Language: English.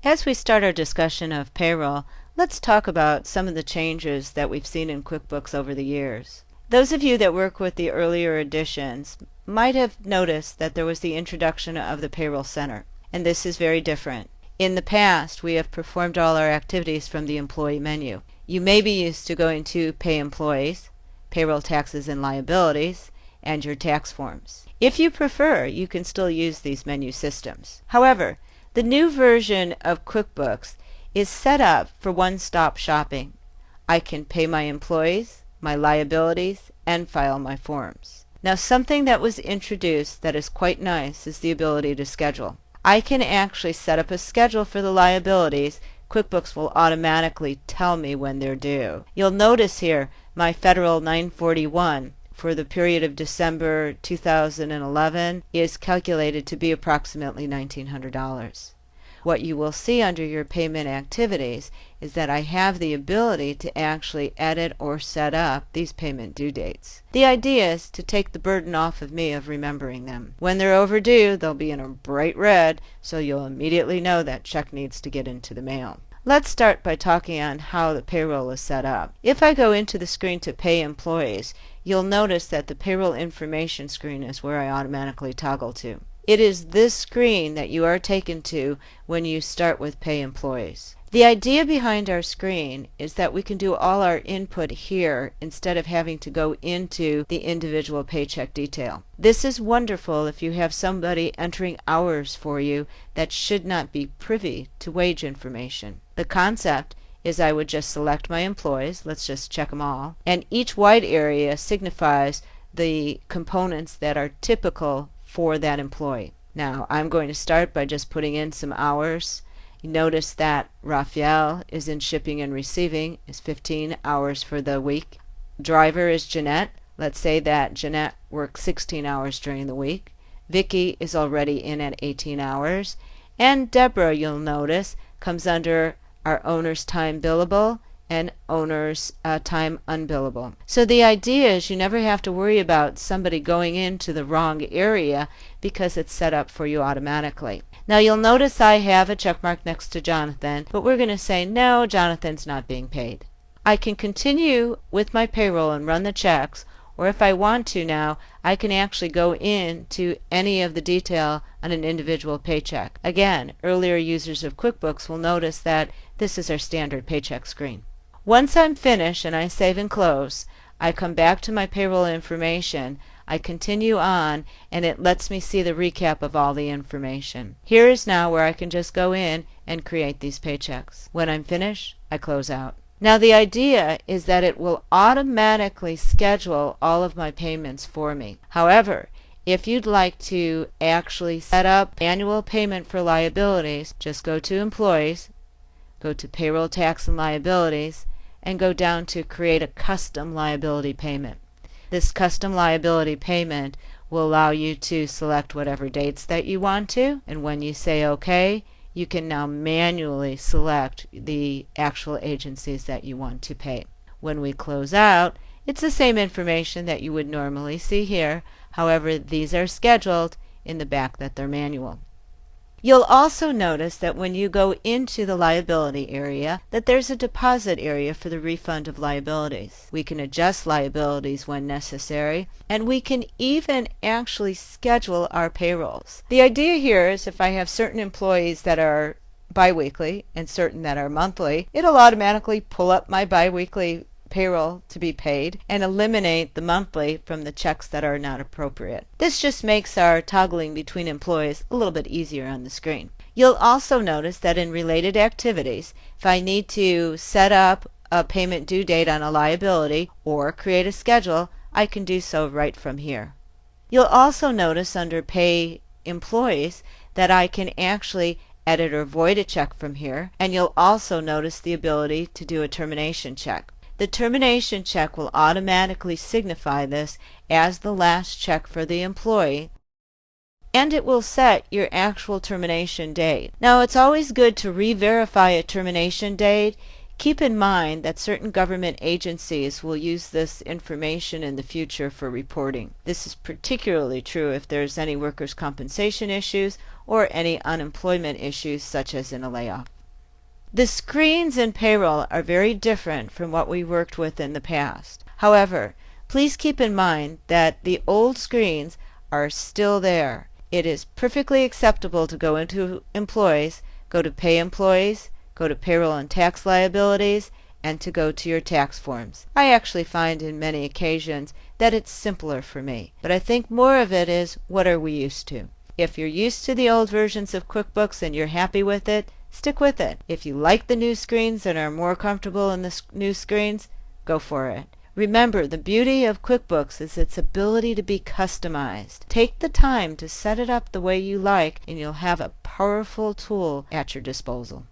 As we start our discussion of payroll, let's talk about some of the changes that we've seen in QuickBooks over the years. Those of you that work with the earlier editions might have noticed that there was the introduction of the Payroll Center, and this is very different. In the past, we have performed all our activities from the employee menu. You may be used to going to Pay Employees, Payroll Taxes and Liabilities, and your tax forms. If you prefer, you can still use these menu systems. However, the new version of QuickBooks is set up for one-stop shopping. I can pay my employees, my liabilities, and file my forms. Now, something that was introduced that is quite nice is the ability to schedule. I can actually set up a schedule for the liabilities. QuickBooks will automatically tell me when they're due. You'll notice here my federal 941 for the period of December 2011 is calculated to be approximately $1,900. What you will see under your payment activities is that I have the ability to actually edit or set up these payment due dates. The idea is to take the burden off of me of remembering them. When they're overdue, they'll be in a bright red, so you'll immediately know that check needs to get into the mail. Let's start by talking on how the payroll is set up. If I go into the screen to pay employees, you'll notice that the payroll information screen is where I automatically toggle to. It is this screen that you are taken to when you start with pay employees. The idea behind our screen is that we can do all our input here instead of having to go into the individual paycheck detail. This is wonderful if you have somebody entering hours for you that should not be privy to wage information. The concept is I would just select my employees, let's just check them all, and each white area signifies the components that are typical for that employee. Now I'm going to start by just putting in some hours. You notice that Raphael is in shipping and receiving, is 15 hours for the week. Driver is Jeanette. Let's say that Jeanette works 16 hours during the week. Vicky is already in at 18 hours. And Deborah, you'll notice, comes under our owner's time billable and owner's time unbillable. So the idea is you never have to worry about somebody going into the wrong area because it's set up for you automatically. Now you'll notice I have a check mark next to Jonathan, but we're going to say no, Jonathan's not being paid. I can continue with my payroll and run the checks, or if I want to now, I can actually go into any of the detail on an individual paycheck. Again, earlier users of QuickBooks will notice that this is our standard paycheck screen. Once I'm finished and I save and close, I come back to my payroll information, I continue on, and it lets me see the recap of all the information. Here is now where I can just go in and create these paychecks. When I'm finished, I close out. Now the idea is that it will automatically schedule all of my payments for me. However, if you'd like to actually set up annual payment for liabilities, just go to Employees, go to Payroll Tax and Liabilities, and go down to Create a Custom Liability Payment. This custom liability payment will allow you to select whatever dates that you want to, and when you say OK, you can now manually select the actual agencies that you want to pay. When we close out, it's the same information that you would normally see here. However, these are scheduled in the back that they're manual. You'll also notice that when you go into the liability area that there's a deposit area for the refund of liabilities. We can adjust liabilities when necessary, and we can even actually schedule our payrolls. The idea here is if I have certain employees that are biweekly and certain that are monthly, it'll automatically pull up my biweekly payroll to be paid and eliminate the monthly from the checks that are not appropriate. This just makes our toggling between employees a little bit easier on the screen. You'll also notice that in related activities, if I need to set up a payment due date on a liability or create a schedule, I can do so right from here. You'll also notice under Pay Employees that I can actually edit or void a check from here, and you'll also notice the ability to do a termination check. The termination check will automatically signify this as the last check for the employee, and it will set your actual termination date. Now, it's always good to re-verify a termination date. Keep in mind that certain government agencies will use this information in the future for reporting. This is particularly true if there's any workers' compensation issues or any unemployment issues such as in a layoff. The screens in payroll are very different from what we worked with in the past. However, please keep in mind that the old screens are still there. It is perfectly acceptable to go into employees, go to pay employees, go to payroll and tax liabilities, and to go to your tax forms. I actually find in many occasions that it's simpler for me, but I think more of it is what are we used to. If you're used to the old versions of QuickBooks and you're happy with it, stick with it. If you like the new screens and are more comfortable in the new screens, go for it. Remember, the beauty of QuickBooks is its ability to be customized. Take the time to set it up the way you like, and you'll have a powerful tool at your disposal.